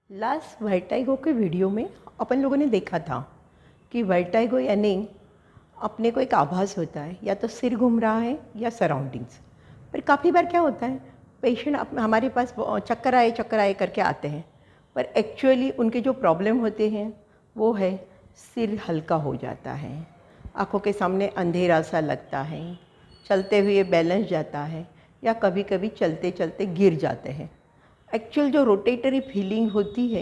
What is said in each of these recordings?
Last vertigo के video में अपन लोगों ने देखा था कि वर्टाइगो यानी अपने को एक आभास होता है या तो सिर घूम रहा है या सराउंडिंग्स। पर काफ़ी बार क्या होता है, पेशेंट हमारे पास चक्कर आए करके आते हैं, पर एक्चुअली उनके जो प्रॉब्लम होते हैं वो है सिर हल्का हो जाता है, आँखों के सामने अंधेरा सा लगता है, चलते हुए बैलेंस जाता है या कभी कभी चलते चलते गिर जाते हैं। एक्चुअल जो रोटेटरी फीलिंग होती है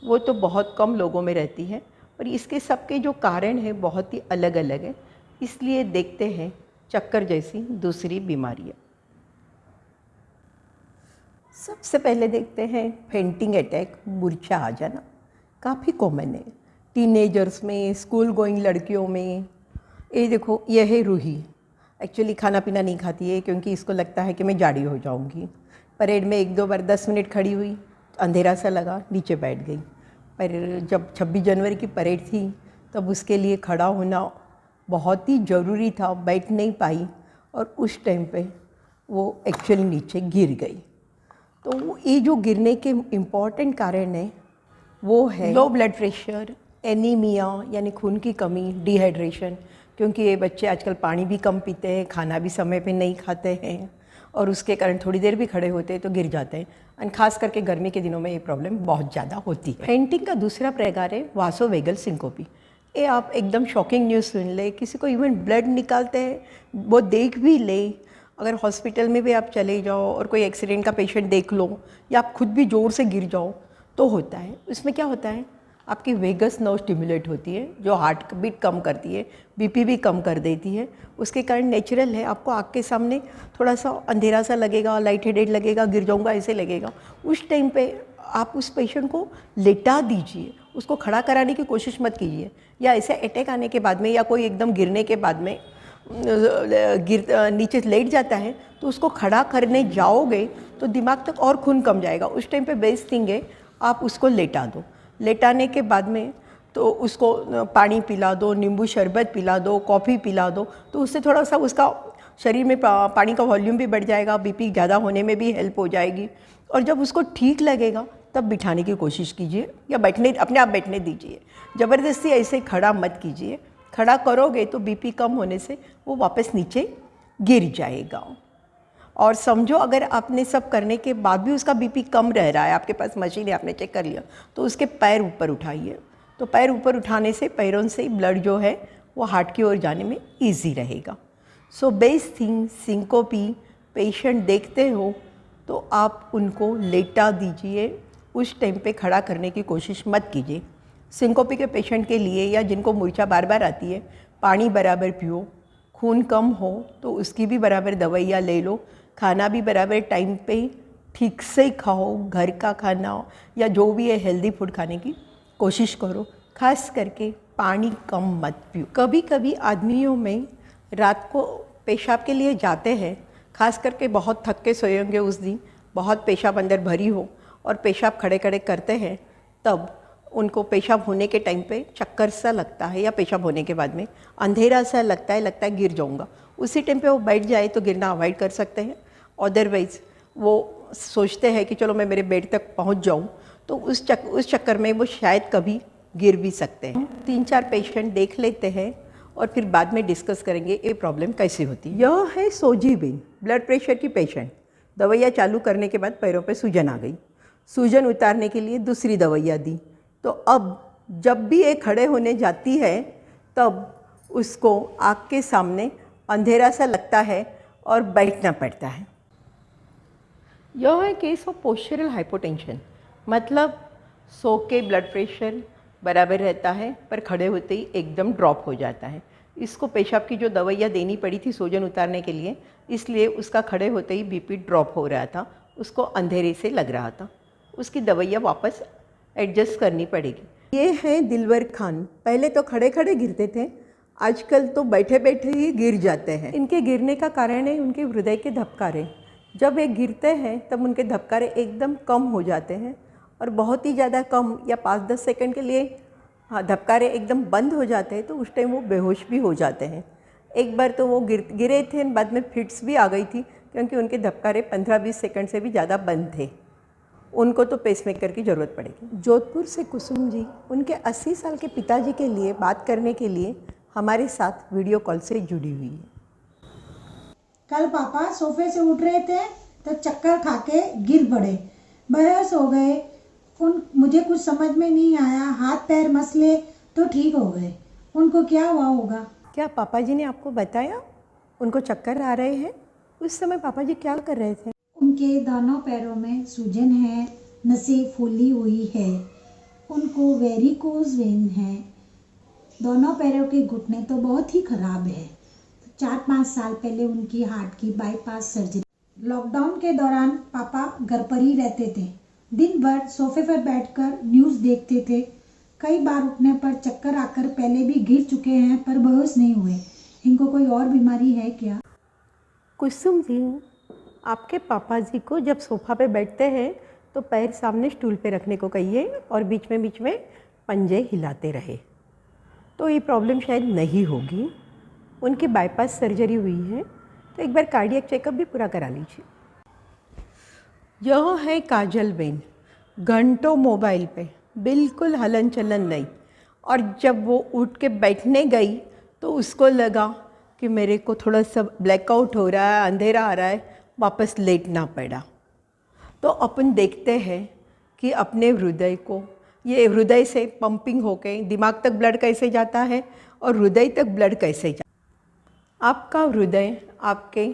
वो तो बहुत कम लोगों में रहती है, पर इसके सबके जो कारण हैं बहुत ही अलग अलग है। इसलिए देखते हैं चक्कर जैसी दूसरी बीमारियाँ। सबसे पहले देखते हैं फेंटिंग अटैक, मूर्छा आ जाना। काफ़ी कॉमन है टीनेजर्स में, स्कूल गोइंग लड़कियों में। ये देखो, यह है रूही। एक्चुअली खाना पीना नहीं खाती है क्योंकि इसको लगता है कि मैं जाड़ी हो जाऊंगी। परेड में एक दो बार 10 मिनट खड़ी हुई, अंधेरा सा लगा, नीचे बैठ गई। पर जब 26 जनवरी की परेड थी तब उसके लिए खड़ा होना बहुत ही ज़रूरी था, बैठ नहीं पाई और उस टाइम पे वो एक्चुअली नीचे गिर गई। तो ये जो गिरने के इम्पॉर्टेंट कारण है वो है लो ब्लड प्रेशर, एनीमिया यानी खून की कमी, डिहाइड्रेशन, क्योंकि ये बच्चे आजकल पानी भी कम पीते हैं, खाना भी समय पे नहीं खाते हैं और उसके कारण थोड़ी देर भी खड़े होते हैं तो गिर जाते हैं। और ख़ास करके गर्मी के दिनों में ये प्रॉब्लम बहुत ज़्यादा होती है। फेंटिंग का दूसरा प्रकार है वासोवेगल सिंकोपी। ये आप एकदम शॉकिंग न्यूज़ सुन ले, किसी को इवन ब्लड निकालते हैं वो देख भी ले, अगर हॉस्पिटल में भी आप चले जाओ और कोई एक्सीडेंट का पेशेंट देख लो या आप खुद भी ज़ोर से गिर जाओ तो होता है। इसमें क्या होता है, आपकी वेगस नर्व स्टिमुलेट होती है जो हार्ट बीट कम करती है, बीपी भी कम कर देती है। उसके कारण नेचुरल है आपको आँख के सामने थोड़ा सा अंधेरा सा लगेगा, लाइट हेडेड लगेगा, गिर जाऊंगा ऐसे लगेगा। उस टाइम पे आप उस पेशेंट को लेटा दीजिए, उसको खड़ा कराने की कोशिश मत कीजिए। या ऐसे अटैक आने के बाद में या कोई एकदम गिरने के बाद में नीचे लेट जाता है तो उसको खड़ा करने जाओगे तो दिमाग तक और खून कम जाएगा। उस टाइम पे बेस्ट थिंग है आप उसको लेटा दो। लेटाने के बाद में तो उसको पानी पिला दो, नींबू शरबत पिला दो, कॉफ़ी पिला दो, तो उससे थोड़ा सा उसका शरीर में पानी का वॉल्यूम भी बढ़ जाएगा, बीपी ज़्यादा होने में भी हेल्प हो जाएगी। और जब उसको ठीक लगेगा तब बिठाने की कोशिश कीजिए या बैठने, अपने आप बैठने दीजिए। ज़बरदस्ती ऐसे खड़ा मत कीजिए। खड़ा करोगे तो बीपी कम होने से वो वापस नीचे गिर जाएगा। और समझो अगर आपने सब करने के बाद भी उसका बीपी कम रह रहा है, आपके पास मशीन है, आपने चेक कर लिया, तो उसके पैर ऊपर उठाइए। तो पैर ऊपर उठाने से पैरों से ब्लड जो है वो हार्ट की ओर जाने में ईजी रहेगा। सो बेस्ट थिंग, सिंकोपी पेशेंट देखते हो तो आप उनको लेटा दीजिए, उस टाइम पे खड़ा करने की कोशिश मत कीजिए। सिंकोपी के पेशेंट के लिए या जिनको मूर्छा बार बार आती है, पानी बराबर पियो, खून कम हो तो उसकी भी बराबर दवाइयाँ ले लो, खाना भी बराबर टाइम पे ठीक से खाओ, घर का खाना या जो भी है हेल्दी फूड खाने की कोशिश करो। खास करके पानी कम मत पियो। कभी कभी आदमियों में रात को पेशाब के लिए जाते हैं, खास करके बहुत थक के सोए होंगे उस दिन, बहुत पेशाब अंदर भरी हो और पेशाब खड़े खड़े करते हैं, तब उनको पेशाब होने के टाइम पे चक्कर सा लगता है या पेशाब होने के बाद में अंधेरा सा लगता है गिर जाऊंगा। उसी टाइम पे वो बैठ जाए तो गिरना अवॉइड कर सकते हैं। अदरवाइज़ वो सोचते हैं कि चलो मैं मेरे बेड तक पहुंच जाऊं, तो उस चक्कर में वो शायद कभी गिर भी सकते हैं। 3-4 पेशेंट देख लेते हैं और फिर बाद में डिस्कस करेंगे ये प्रॉब्लम कैसी होती है। यह है सोजीबिन, ब्लड प्रेशर की पेशेंट। दवाइयाँ चालू करने के बाद पैरों पर सूजन आ गई, सूजन उतारने के लिए दूसरी दवाइयाँ दी। तो अब जब भी ये खड़े होने जाती है तब उसको आँख के सामने अंधेरा सा लगता है और बैठना पड़ता है। यह है केस ऑफ पोस्चरल हाइपोटेंशन, मतलब सो के ब्लड प्रेशर बराबर रहता है पर खड़े होते ही एकदम ड्रॉप हो जाता है। इसको पेशाब की जो दवाइयाँ देनी पड़ी थी सूजन उतारने के लिए, इसलिए उसका खड़े होते ही बीपी ड्रॉप हो रहा था, उसको अंधेरे से लग रहा था, उसकी दवाइयाँ वापस एडजस्ट करनी पड़ेगी। ये हैं दिलवर खान। पहले तो खड़े खड़े गिरते थे, आजकल तो बैठे बैठे ही गिर जाते हैं। इनके गिरने का कारण है उनके हृदय के धबकारे। जब ये गिरते हैं तब उनके धबकारे एकदम कम हो जाते हैं और बहुत ही ज़्यादा कम या 5-10 सेकंड के लिए धबकारे एकदम बंद हो जाते हैं, तो उस टाइम वो बेहोश भी हो जाते हैं। एक बार तो वो गिरे थे, बाद में फिट्स भी आ गई थी क्योंकि उनके धबकारे 15-20 सेकंड से भी ज़्यादा बंद थे। उनको तो पेसमेकर की ज़रूरत पड़ेगी। जोधपुर से कुसुम जी उनके 80 साल के पिताजी के लिए बात करने के लिए हमारे साथ वीडियो कॉल से जुड़ी हुई है। कल पापा सोफे से उठ रहे थे तो चक्कर खा के गिर पड़े, बेहोश हो गए। मुझे कुछ समझ में नहीं आया, हाथ पैर मसले तो ठीक हो गए। उनको क्या हुआ होगा? क्या पापा जी ने आपको बताया उनको चक्कर आ रहे हैं? उस समय पापा जी क्या कर रहे थे? उनके दोनों पैरों में सूजन है, नसें फूली हुई है, उनको वेरिकोज वेन है, दोनों पैरों के घुटने तो बहुत ही खराब है। 4-5 साल पहले उनकी हार्ट की बाईपास सर्जरी। लॉकडाउन के दौरान पापा घर पर ही रहते थे, दिन भर सोफे पर बैठकर न्यूज़ देखते थे। कई बार उठने पर चक्कर आकर पहले भी गिर चुके हैं पर बेहोश नहीं हुए। इनको कोई और बीमारी है क्या? कुसुम जी, आपके पापा जी को जब सोफ़ा पे बैठते हैं तो पैर सामने स्टूल पे रखने को कहिए और बीच में पंजे हिलाते रहे, तो ये प्रॉब्लम शायद नहीं होगी। उनकी बाईपास सर्जरी हुई है तो एक बार कार्डियक चेकअप भी पूरा करा लीजिए। यह है काजल बेन, घंटों मोबाइल पे, बिल्कुल हलन चलन नहीं। और जब वो उठ के बैठने गई तो उसको लगा कि मेरे को थोड़ा सा ब्लैकआउट हो रहा है, अंधेरा आ रहा है, वापस लेटना पड़ा। तो अपन देखते हैं कि अपने हृदय को, ये हृदय से पंपिंग होके दिमाग तक ब्लड कैसे जाता है और हृदय तक ब्लड कैसे जाता है। आपका हृदय आपके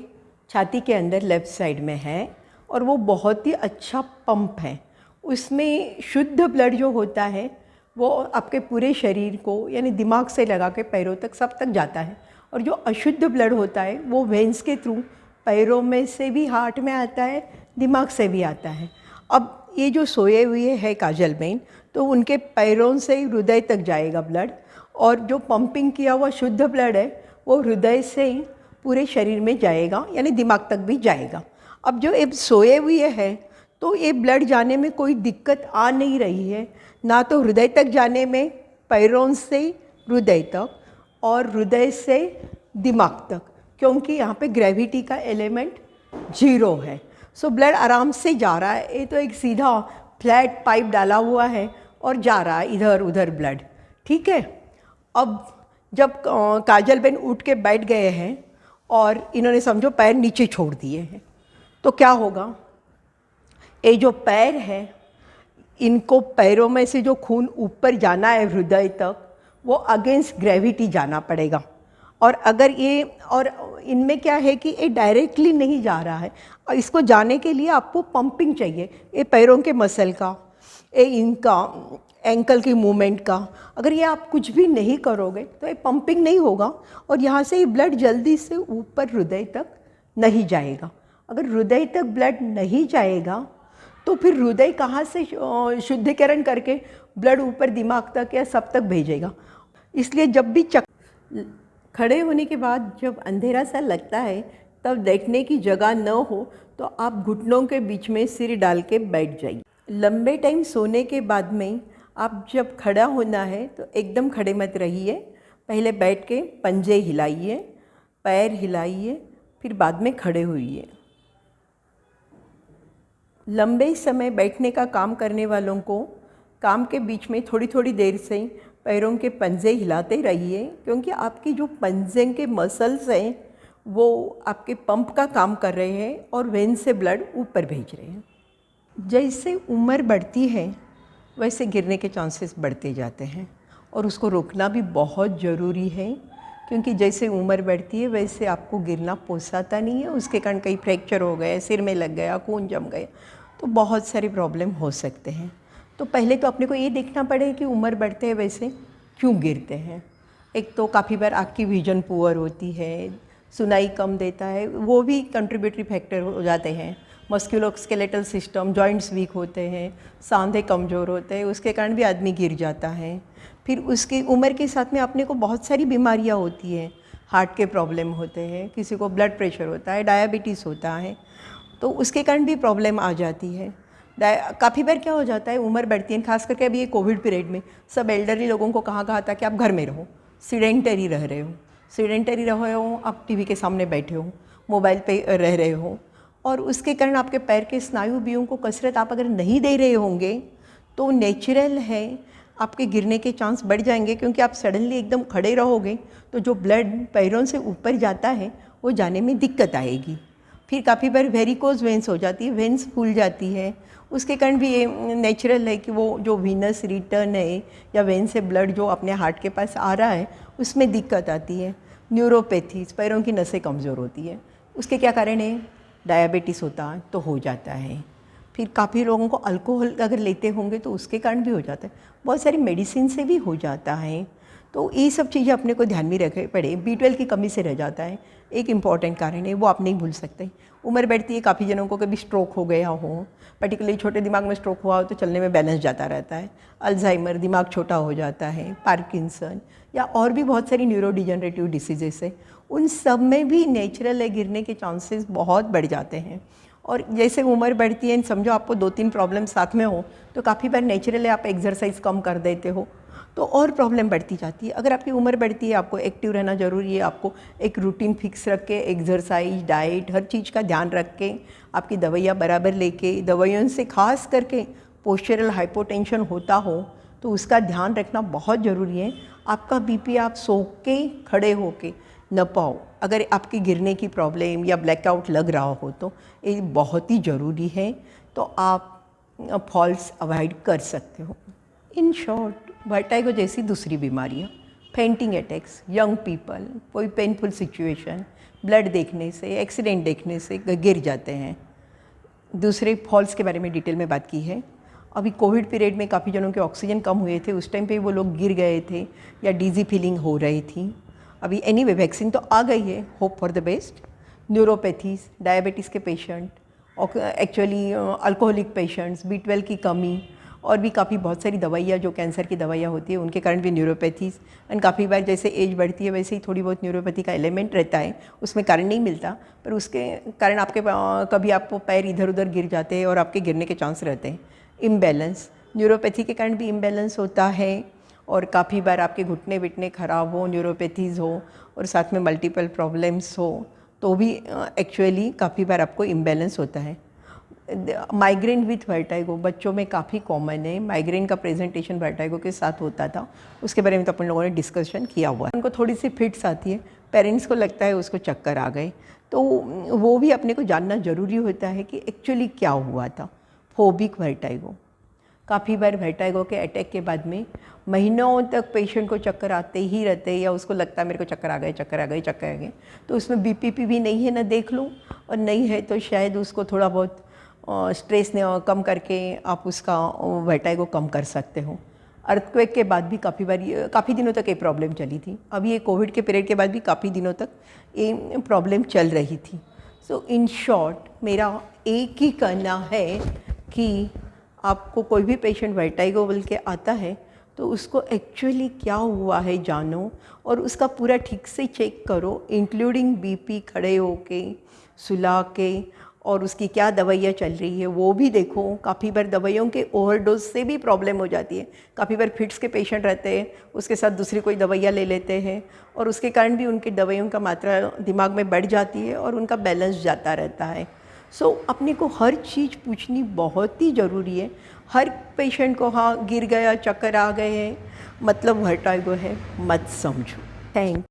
छाती के अंदर लेफ़्ट साइड में है और वो बहुत ही अच्छा पंप है। उसमें शुद्ध ब्लड जो होता है वो आपके पूरे शरीर को, यानी दिमाग से लगा के पैरों तक सब तक जाता है। और जो अशुद्ध ब्लड होता है वो वेंस के थ्रू पैरों में से भी हार्ट में आता है, दिमाग से भी आता है। अब ये जो सोए हुए है काजल बेन, तो उनके पैरों से हृदय तक जाएगा ब्लड, और जो पंपिंग किया हुआ शुद्ध ब्लड है वो हृदय से ही पूरे शरीर में जाएगा, यानी दिमाग तक भी जाएगा। अब जो ये सोए हुए है तो ये ब्लड जाने में कोई दिक्कत आ नहीं रही है, ना तो हृदय तक जाने में, पैरों से हृदय तक और हृदय से दिमाग तक, क्योंकि यहाँ पे ग्रेविटी का एलिमेंट 0 है। सो ब्लड आराम से जा रहा है। ये तो एक सीधा फ्लैट पाइप डाला हुआ है और जा रहा है इधर उधर ब्लड, ठीक है। अब जब काजल बेन उठ के बैठ गए हैं और इन्होंने समझो पैर नीचे छोड़ दिए हैं, तो क्या होगा? ये जो पैर है, इनको पैरों में से जो खून ऊपर जाना है हृदय तक, वो अगेंस्ट ग्रेविटी जाना पड़ेगा। और अगर ये, और इनमें क्या है कि ये डायरेक्टली नहीं जा रहा है, और इसको जाने के लिए आपको पंपिंग चाहिए। ये पैरों के मसल का, ये इनका एंकल की मूवमेंट का, अगर ये आप कुछ भी नहीं करोगे तो ये पंपिंग नहीं होगा और यहाँ से ये ब्लड जल्दी से ऊपर हृदय तक नहीं जाएगा। अगर हृदय तक ब्लड नहीं जाएगा तो फिर हृदय कहाँ से शुद्धिकरण करके ब्लड ऊपर दिमाग तक या सब तक भेजेगा। इसलिए जब भी खड़े होने के बाद जब अंधेरा सा लगता है, तब बैठने की जगह न हो तो आप घुटनों के बीच में सिर डाल के बैठ जाइए। लंबे टाइम सोने के बाद में आप जब खड़ा होना है तो एकदम खड़े मत रहिए, पहले बैठ के पंजे हिलाइए, पैर हिलाइए, फिर बाद में खड़े होइए। लंबे समय बैठने का काम करने वालों को काम के बीच में थोड़ी थोड़ी देर से पैरों के पंजे हिलाते रहिए, क्योंकि आपकी जो पंजे के मसल्स हैं वो आपके पंप का काम कर रहे हैं और वेन से ब्लड ऊपर भेज रहे हैं। जैसे उम्र बढ़ती है वैसे गिरने के चांसेस बढ़ते जाते हैं और उसको रोकना भी बहुत ज़रूरी है, क्योंकि जैसे उम्र बढ़ती है वैसे आपको गिरना पोसाता नहीं है। उसके कारण कई फ्रैक्चर हो गए, सिर में लग गया, खून जम गया, तो बहुत सारे प्रॉब्लम हो सकते हैं। तो पहले तो अपने को ये देखना पड़े कि उम्र बढ़ते हैं वैसे क्यों गिरते हैं। एक तो काफ़ी बार आँख की विजन पुअर होती है, सुनाई कम देता है, वो भी कंट्रीब्यूटरी फैक्टर हो जाते हैं। मस्कुलोस्केलेटल सिस्टम, जॉइंट्स वीक होते हैं, सांधे कमज़ोर होते हैं, उसके कारण भी आदमी गिर जाता है। फिर उसकी उम्र के साथ में अपने को बहुत सारी बीमारियां होती हैं, हार्ट के प्रॉब्लम होते हैं, किसी को ब्लड प्रेशर होता है, डायबिटीज़ होता है, तो उसके कारण भी प्रॉब्लम आ जाती है। काफ़ी बार क्या हो जाता है, उम्र बढ़ती है, खास करके अभी ये कोविड पीरियड में सब एल्डरली लोगों को कहा था कि आप घर में रहो, सीडेंटरी रह रहे हो, आप टीवी के सामने बैठे हो, मोबाइल पे रह रहे हो, और उसके कारण आपके पैर के स्नायु व्यूहों को कसरत आप अगर नहीं दे रहे होंगे तो नेचुरल है आपके गिरने के चांस बढ़ जाएंगे, क्योंकि आप सडनली एकदम खड़े रहोगे तो जो ब्लड पैरों से ऊपर जाता है वो जाने में दिक्कत आएगी। फिर काफ़ी बार वेरिकोज वेंस हो जाती है, वेंस फूल जाती है, उसके कारण भी ये नेचुरल है कि वो जो वीनस रिटर्न है या वेन से ब्लड जो अपने हार्ट के पास आ रहा है उसमें दिक्कत आती है। न्यूरोपैथीज, पैरों की नसें कमज़ोर होती है, उसके क्या कारण है? डायबिटीज़ होता है तो हो जाता है। फिर काफ़ी लोगों को अल्कोहल अगर लेते होंगे तो उसके कारण भी हो जाता है। बहुत सारी मेडिसिन से भी हो जाता है। तो ये सब चीज़ें अपने को ध्यान में रखनी पड़े। B12 की कमी से रह जाता है, एक इम्पॉर्टेंट कारण है, वो आप नहीं भूल सकते। उम्र बढ़ती है, काफ़ी जनों को कभी स्ट्रोक हो गया हो, पर्टिकुलरली छोटे दिमाग में स्ट्रोक हुआ हो तो चलने में बैलेंस जाता रहता है। अल्जाइमर, दिमाग छोटा हो जाता है, पार्किंसन या और भी बहुत सारी न्यूरो डिजनरेटिव डिसीजेस है, उन सब में भी नेचुरल है गिरने के चांसेस बहुत बढ़ जाते हैं। और जैसे उम्र बढ़ती है, समझो आपको 2-3 प्रॉब्लम साथ में हो तो काफ़ी बार नेचुरल है आप एक्सरसाइज कम कर देते हो तो और प्रॉब्लम बढ़ती जाती है। अगर आपकी उम्र बढ़ती है, आपको एक्टिव रहना ज़रूरी है, आपको एक रूटीन फिक्स रख के एक्सरसाइज, डाइट, हर चीज़ का ध्यान रख के आपकी दवाइयाँ बराबर लेके, दवाइयों से खास करके पोस्चरल हाइपोटेंशन होता हो तो उसका ध्यान रखना बहुत ज़रूरी है। आपका बीपी आप सो के खड़े होके न पाओ, अगर आपकी गिरने की प्रॉब्लम या ब्लैकआउट लग रहा हो तो ये बहुत ही ज़रूरी है, तो आप फॉल्स अवॉइड कर सकते हो। इन शॉर्ट, वर्टाइगो जैसी दूसरी बीमारियाँ, फेंटिंग अटैक्स, यंग पीपल, कोई पेनफुल सिचुएशन, ब्लड देखने से, एक्सीडेंट देखने से गिर जाते हैं। दूसरे फॉल्स के बारे में डिटेल में बात की है। अभी कोविड पीरियड में काफ़ी जनों के ऑक्सीजन कम हुए थे, उस टाइम पे वो लोग गिर गए थे या डीजी फीलिंग हो रही थी। अभी एनीवे वैक्सीन तो आ गई है, hope for the best. Neuropathies, diabetes के patient, actually alcoholic patients, B12 की कमी और भी काफ़ी बहुत सारी दवाइयाँ जो कैंसर की दवाइयाँ होती है उनके कारण भी न्यूरोपैथीज। एंड काफ़ी बार जैसे एज बढ़ती है वैसे ही थोड़ी बहुत न्यूरोपैथी का एलिमेंट रहता है, उसमें कारण नहीं मिलता पर उसके कारण आपके कभी आपको पैर इधर उधर गिर जाते हैं और आपके गिरने के चांस रहते हैं। इम्बैलेंस, न्यूरोपैथी के कारण भी इम्बैलेंस होता है और काफ़ी बार आपके घुटने विटने ख़राब हो, न्यूरोपैथीज़ हो और साथ में मल्टीपल प्रॉब्लम्स हो तो भी एक्चुअली काफ़ी बार आपको इम्बैलेंस होता है। माइग्रेन विथ वर्टाइगो बच्चों में काफ़ी कॉमन है। माइग्रेन का प्रेजेंटेशन वर्टाइगो के साथ होता था, उसके बारे में तो अपन लोगों ने डिस्कशन किया हुआ है। उनको थोड़ी सी फिट्स आती है, पेरेंट्स को लगता है उसको चक्कर आ गए, तो वो भी अपने को जानना ज़रूरी होता है कि एक्चुअली क्या हुआ था। फोबिक वर्टाइगो, काफ़ी बार वर्टाइगो के अटैक के बाद में महीनों तक पेशेंट को चक्कर आते ही रहते हैं या उसको लगता है मेरे को चक्कर आ गए, चक्कर आ गए, चक्कर आ गए, तो उसमें बीपीपी भी नहीं है ना देख लूँ, और नहीं है तो शायद उसको थोड़ा बहुत स्ट्रेस ने कम करके आप उसका वर्टाइगो कम कर सकते हो। अर्थक्वेक के बाद भी काफ़ी दिनों तक ये प्रॉब्लम चली थी। अभी ये कोविड के पीरियड के बाद भी काफ़ी दिनों तक ये प्रॉब्लम चल रही थी। सो इन शॉर्ट मेरा एक ही कहना है कि आपको कोई भी पेशेंट वर्टाइगो बोल के आता है तो उसको एक्चुअली क्या हुआ है जानो और उसका पूरा ठीक से चेक करो, इंक्लूडिंग बीपी, खड़े होके, सुला के, और उसकी क्या दवाइयाँ चल रही है वो भी देखो। काफ़ी बार दवाइयों के ओवरडोज से भी प्रॉब्लम हो जाती है। काफ़ी बार फिट्स के पेशेंट रहते हैं, उसके साथ दूसरी कोई दवाइयाँ ले लेते हैं और उसके कारण भी उनकी दवाइयों का मात्रा दिमाग में बढ़ जाती है और उनका बैलेंस जाता रहता है। सो अपने को हर चीज़ पूछनी बहुत ही ज़रूरी है। हर पेशेंट को हाँ गिर गया, चक्कर आ गए हैं मतलब वर्टाइगो है मत समझो। थैंक